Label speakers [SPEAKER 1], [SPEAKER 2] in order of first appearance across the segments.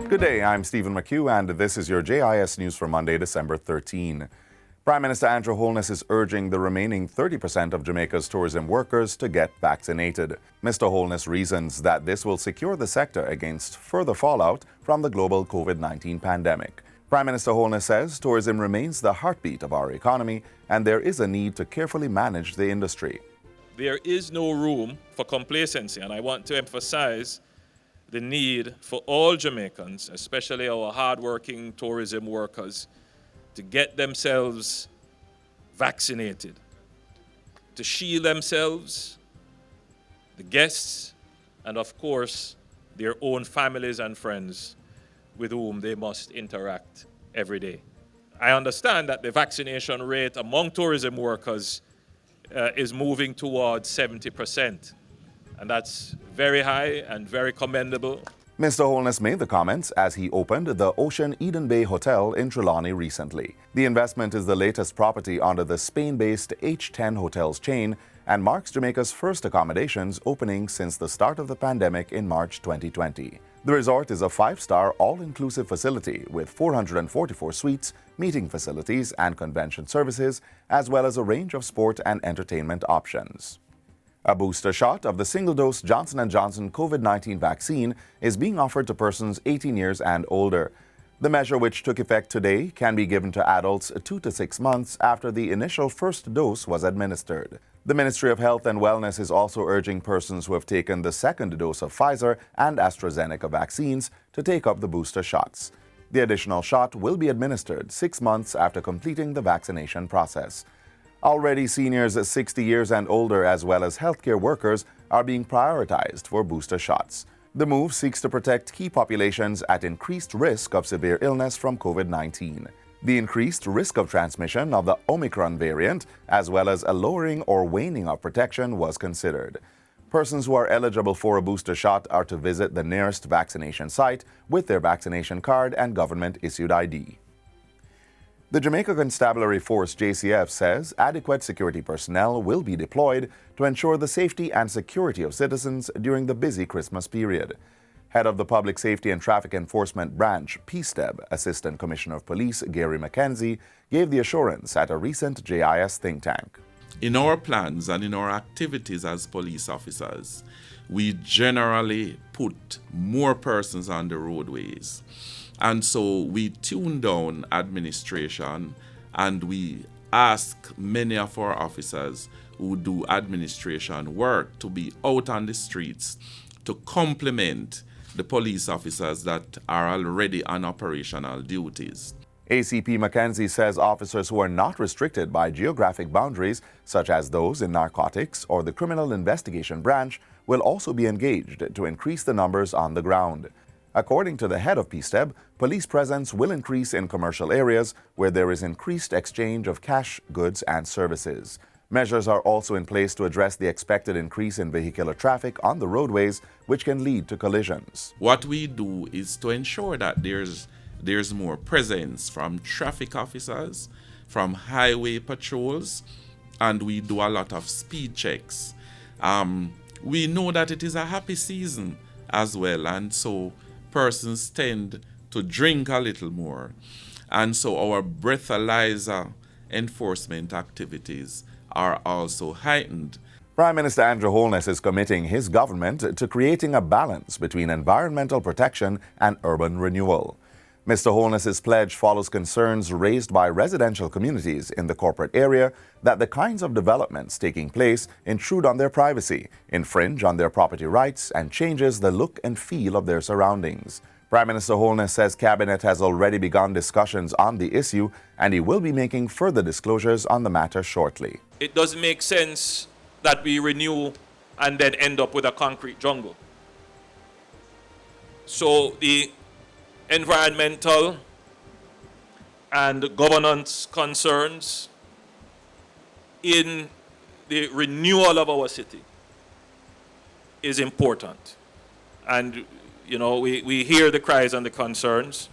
[SPEAKER 1] Good day, I'm Stephen McHugh, and this is your JIS News for Monday, December 13. Prime Minister Andrew Holness is urging the remaining 30% of Jamaica's tourism workers to get vaccinated. Mr. Holness reasons that this will secure the sector against further fallout from the global COVID-19 pandemic. Prime Minister Holness says tourism remains the heartbeat of our economy, and there is a need to carefully manage the industry.
[SPEAKER 2] There is no room for complacency, and I want to emphasize the need for all Jamaicans, especially our hardworking tourism workers, to get themselves vaccinated, to shield themselves, the guests, and of course, their own families and friends with whom they must interact every day. I understand that the vaccination rate among tourism workers is moving towards 70%. And that's very high and very commendable.
[SPEAKER 1] Mr. Holness made the comments as he opened the Ocean Eden Bay Hotel in Trelawney recently. The investment is the latest property under the Spain-based H10 Hotels chain and marks Jamaica's first accommodations opening since the start of the pandemic in March 2020. The resort is a 5-star all-inclusive facility with 444 suites, meeting facilities and convention services, as well as a range of sport and entertainment options. A booster shot of the single-dose Johnson & Johnson COVID-19 vaccine is being offered to persons 18 years and older. The measure, which took effect today, can be given to adults 2 to 6 months after the initial first dose was administered. The Ministry of Health and Wellness is also urging persons who have taken the second dose of Pfizer and AstraZeneca vaccines to take up the booster shots. The additional shot will be administered 6 months after completing the vaccination process. Already, seniors 60 years and older, as well as healthcare workers, are being prioritized for booster shots. The move seeks to protect key populations at increased risk of severe illness from COVID-19. The increased risk of transmission of the Omicron variant, as well as a lowering or waning of protection, was considered. Persons who are eligible for a booster shot are to visit the nearest vaccination site with their vaccination card and government-issued ID. The Jamaica Constabulary Force JCF says adequate security personnel will be deployed to ensure the safety and security of citizens during the busy Christmas period. Head of the Public Safety and Traffic Enforcement Branch, PSTEB, Assistant Commissioner of Police Gary McKenzie, gave the assurance at a recent JIS think tank.
[SPEAKER 3] In our plans and in our activities as police officers, we generally put more persons on the roadways. And so we tune down administration and we ask many of our officers who do administration work to be out on the streets to complement the police officers that are already on operational duties.
[SPEAKER 1] ACP McKenzie says officers who are not restricted by geographic boundaries, such as those in narcotics or the Criminal Investigation Branch, will also be engaged to increase the numbers on the ground. According to the head of PSTEB, police presence will increase in commercial areas where there is increased exchange of cash, goods, and services. Measures are also in place to address the expected increase in vehicular traffic on the roadways, which can lead to collisions.
[SPEAKER 3] What we do is to ensure that there's more presence from traffic officers, from highway patrols, and we do a lot of speed checks. We know that it is a happy season as well, and so persons tend to drink a little more. And so our breathalyzer enforcement activities are also heightened.
[SPEAKER 1] Prime Minister Andrew Holness is committing his government to creating a balance between environmental protection and urban renewal. Mr. Holness's pledge follows concerns raised by residential communities in the corporate area that the kinds of developments taking place intrude on their privacy, infringe on their property rights, and changes the look and feel of their surroundings. Prime Minister Holness says Cabinet has already begun discussions on the issue, and he will be making further disclosures on the matter shortly.
[SPEAKER 2] It doesn't make sense that we renew and then end up with a concrete jungle. So the environmental and governance concerns in the renewal of our city is important. And, you know, we hear the cries and the concerns.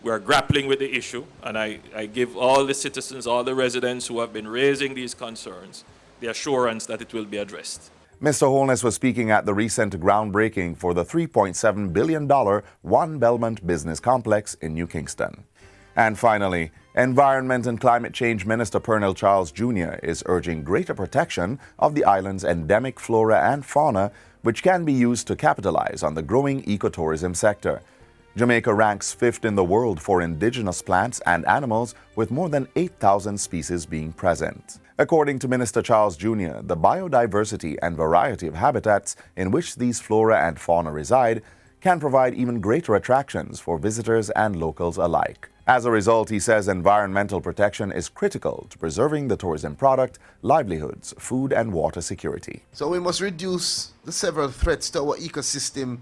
[SPEAKER 2] We are grappling with the issue, and I give all the citizens, all the residents who have been raising these concerns, the assurance that it will be addressed.
[SPEAKER 1] Mr. Holness was speaking at the recent groundbreaking for the $3.7 billion One Belmont Business Complex in New Kingston. And finally, Environment and Climate Change Minister Pernell Charles Jr. is urging greater protection of the island's endemic flora and fauna, which can be used to capitalize on the growing ecotourism sector. Jamaica ranks 5th in the world for indigenous plants and animals, with more than 8,000 species being present. According to Minister Charles Jr., the biodiversity and variety of habitats in which these flora and fauna reside can provide even greater attractions for visitors and locals alike. As a result, he says environmental protection is critical to preserving the tourism product, livelihoods, food and water security.
[SPEAKER 4] So we must reduce the several threats to our ecosystems,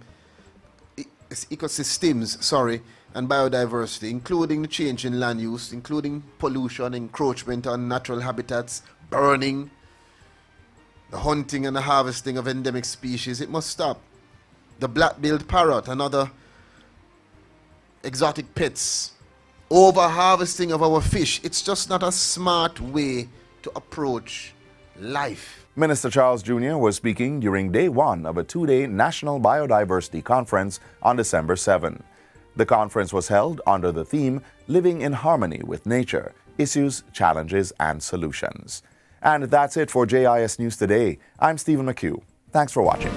[SPEAKER 4] and biodiversity, including the change in land use, including pollution, encroachment on natural habitats, burning, the hunting and the harvesting of endemic species. It must stop. The black-billed parrot and other exotic pets, over-harvesting of our fish. It's just not a smart way to approach life.
[SPEAKER 1] Minister Charles Jr. was speaking during day one of a 2-day National Biodiversity Conference on December 7. The conference was held under the theme Living in Harmony with Nature, Issues, Challenges and Solutions. And that's it for JIS News Today. I'm Stephen McHugh. Thanks for watching.